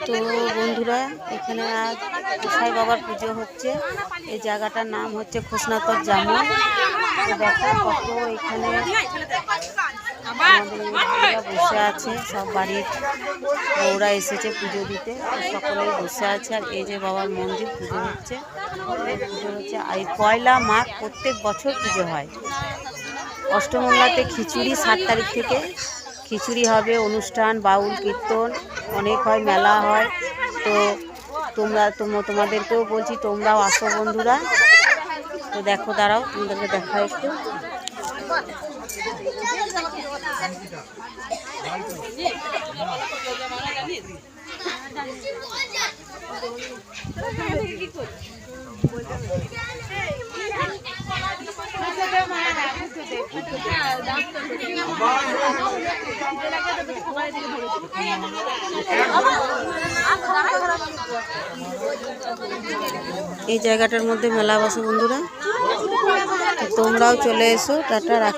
তো বন্ধুরা, এখানে আজ গোসাই বাবার পুজো হচ্ছে। এই জায়গাটার নাম হচ্ছে খোসনাতর জামুন। দেখো কত এখানে আমাদের বসে আছে, সব বাড়ির বউরা এসেছে পুজো দিতে, সকলেই বসে আছে। আর এই যে বাবার মন্দির পুজো হচ্ছে, এই পয়লা মাঘ প্রত্যেক বছর পুজো হয়। অষ্টমঙ্গলাতে খিচুড়ি 7 তারিখ থেকে খিচুড়ি হবে, অনুষ্ঠান, বাউল কীর্তন অনেক হয়, মেলা হয়। তো তোমাদেরকেও বলছি, তোমরাও আসো বন্ধুরা। তো দেখো, দাঁড়াও, তোমাদেরকে দেখা একটু। এই জায়গাটার মধ্যে মেলা বসে বন্ধুরা, তোমরাও চলে এসো। টাটা।